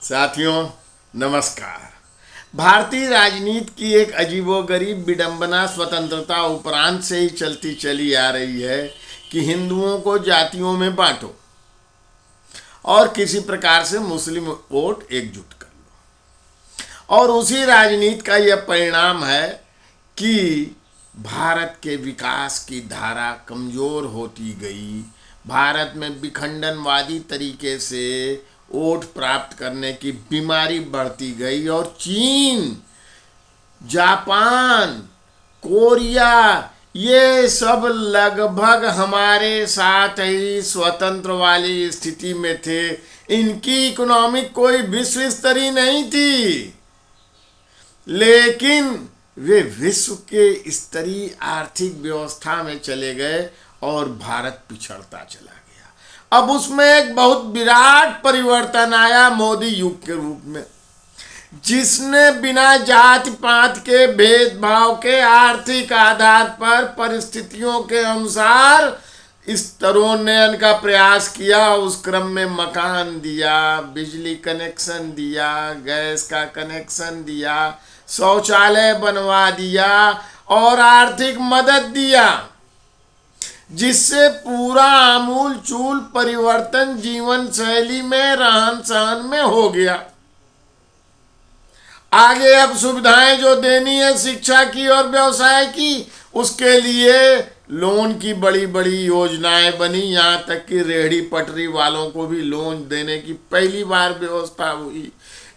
साथियों नमस्कार। भारतीय राजनीति की एक अजीबोगरीब विडंबना स्वतंत्रता उपरांत से ही चलती चली आ रही है कि हिंदुओं को जातियों में बांटो और किसी प्रकार से मुस्लिम वोट एकजुट कर लो, और उसी राजनीति का यह परिणाम है कि भारत के विकास की धारा कमजोर होती गई। भारत में विखंडनवादी तरीके से वोट प्राप्त करने की बीमारी बढ़ती गई और चीन, जापान, कोरिया ये सब लगभग हमारे साथ ही स्वतंत्र वाली स्थिति में थे। इनकी इकोनॉमिक कोई विश्व स्तरीय नहीं थी, लेकिन वे विश्व के स्तरीय आर्थिक व्यवस्था में चले गए और भारत पिछड़ता चला गया। अब उसमें एक बहुत विराट परिवर्तन आया मोदी युग के रूप में, जिसने बिना जाति पात के भेदभाव के आर्थिक आधार पर परिस्थितियों के अनुसार स्तरोन्नयन का प्रयास किया। उस क्रम में मकान दिया, बिजली कनेक्शन दिया, गैस का कनेक्शन दिया, शौचालय बनवा दिया और आर्थिक मदद दिया, जिससे पूरा आमूल चूल परिवर्तन जीवन शैली में, रहन सहन में हो गया। आगे अब सुविधाएं जो देनी है शिक्षा की और व्यवसाय की, उसके लिए लोन की बड़ी बड़ी योजनाएं बनी। यहाँ तक कि रेहड़ी पटरी वालों को भी लोन देने की पहली बार व्यवस्था हुई,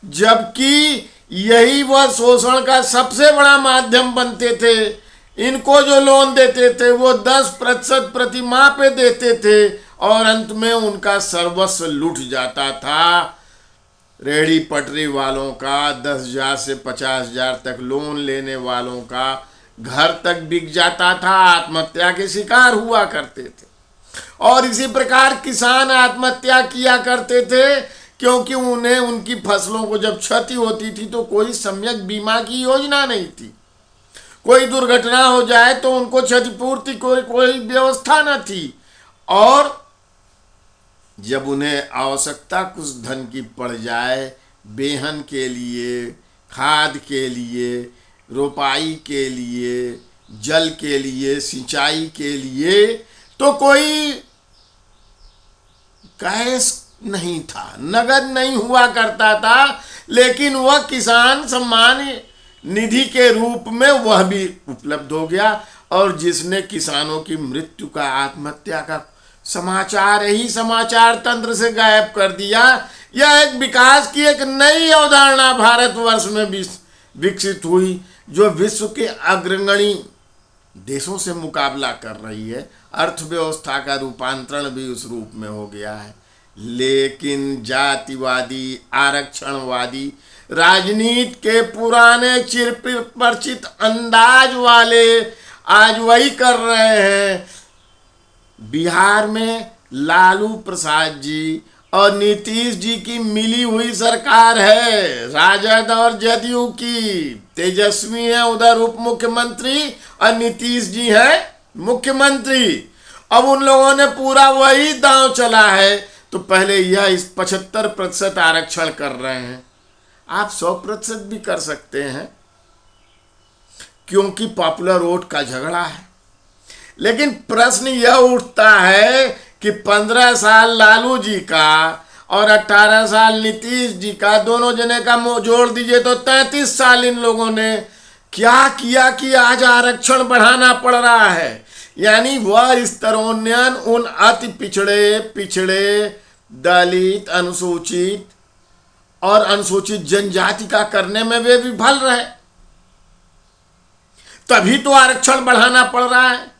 जबकि यही वह शोषण का सबसे बड़ा माध्यम बनते थे। इनको जो लोन देते थे वो 10% प्रति माह पे देते थे और अंत में उनका सर्वस्व लूट जाता था। रेहड़ी पटरी वालों का 10,000 से 50,000 तक लोन लेने वालों का घर तक बिक जाता था, आत्महत्या के शिकार हुआ करते थे। और इसी प्रकार किसान आत्महत्या किया करते थे, क्योंकि उन्हें उनकी फसलों को जब क्षति होती थी तो कोई सम्यक बीमा की योजना नहीं थी। कोई दुर्घटना हो जाए तो उनको क्षतिपूर्ति कोई व्यवस्था न थी, और जब उन्हें आवश्यकता कुछ धन की पड़ जाए, बेहन के लिए, खाद के लिए, रोपाई के लिए, जल के लिए, सिंचाई के लिए, तो कोई कैश नहीं था, नगद नहीं हुआ करता था। लेकिन वह किसान सम्मान निधि के रूप में वह भी उपलब्ध हो गया, और जिसने किसानों की मृत्यु का, आत्महत्या का समाचार ही समाचार तंत्र से गायब कर दिया। यह एक विकास की एक नई अवधारणा भारतवर्ष में विकसित हुई, जो विश्व के अग्रगणी देशों से मुकाबला कर रही है। अर्थव्यवस्था का रूपांतरण भी उस रूप में हो गया है। लेकिन जातिवादी, आरक्षणवादी राजनीति के पुराने चिर परिचित अंदाज वाले आज वही कर रहे हैं। बिहार में लालू प्रसाद जी और नीतीश जी की मिली हुई सरकार है, राजद और जदयू की। तेजस्वी है उधर उप मुख्यमंत्री और नीतीश जी है मुख्यमंत्री। अब उन लोगों ने पूरा वही दांव चला है, तो पहले यह 75% आरक्षण कर रहे हैं, आप 100% भी कर सकते हैं, क्योंकि पॉपुलर वोट का झगड़ा है। लेकिन प्रश्न यह उठता है कि 15 साल लालू जी का और 18 साल नीतीश जी का, दोनों जने का जोड़ दीजिए तो 33 साल इन लोगों ने क्या किया कि आज आरक्षण बढ़ाना पड़ रहा है। यानी वह स्तरोन्नयन उन अति पिछड़े दलित, अनुसूचित और अनुसूचित जनजाति का करने में वे विफल रहे, तभी तो आरक्षण बढ़ाना पड़ रहा है।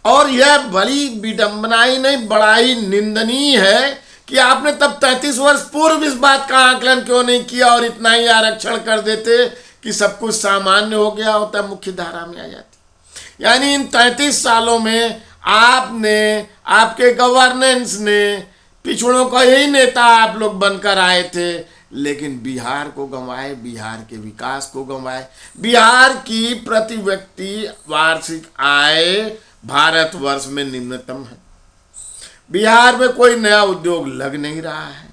और यह बड़ी विडंबना ही नहीं, बड़ा ही निंदनीय है कि आपने तब 33 वर्ष पूर्व इस बात का आकलन क्यों नहीं किया और इतना ही आरक्षण कर देते कि सब कुछ सामान्य हो गया होता, मुख्य धारा में आ जाती। यानी इन 33 सालों में आपने, आपके गवर्नेंस ने, पिछड़ों का यही नेता आप लोग बनकर आए थे, लेकिन बिहार को गंवाए, बिहार के विकास को गंवाए। बिहार की प्रति व्यक्ति वार्षिक आय भारतवर्ष में निम्नतम है। बिहार में कोई नया उद्योग लग नहीं रहा है।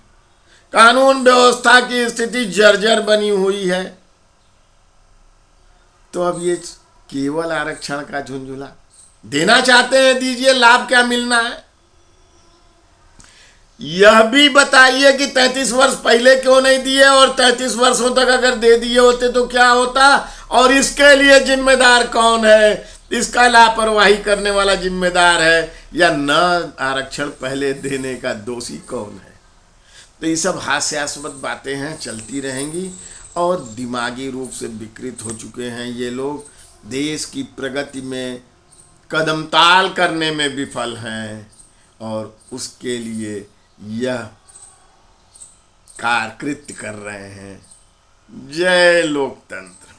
कानून व्यवस्था की स्थिति जर्जर बनी हुई है। तो अब ये केवल आरक्षण का झुंझुला देना चाहते हैं, दीजिए, लाभ क्या मिलना है। यह भी बताइए कि 33 वर्ष पहले क्यों नहीं दिए, और 33 वर्षों तक अगर दे दिए होते तो क्या होता, और इसके लिए जिम्मेदार कौन है, इसका लापरवाही करने वाला जिम्मेदार है, या न आरक्षण पहले देने का दोषी कौन है। तो ये सब हास्यास्पद बातें हैं, चलती रहेंगी, और दिमागी रूप से विकृत हो चुके हैं ये लोग। देश की प्रगति में कदमताल करने में विफल हैं, और उसके लिए यह कार्य कृत्य कर रहे हैं। जय लोकतंत्र।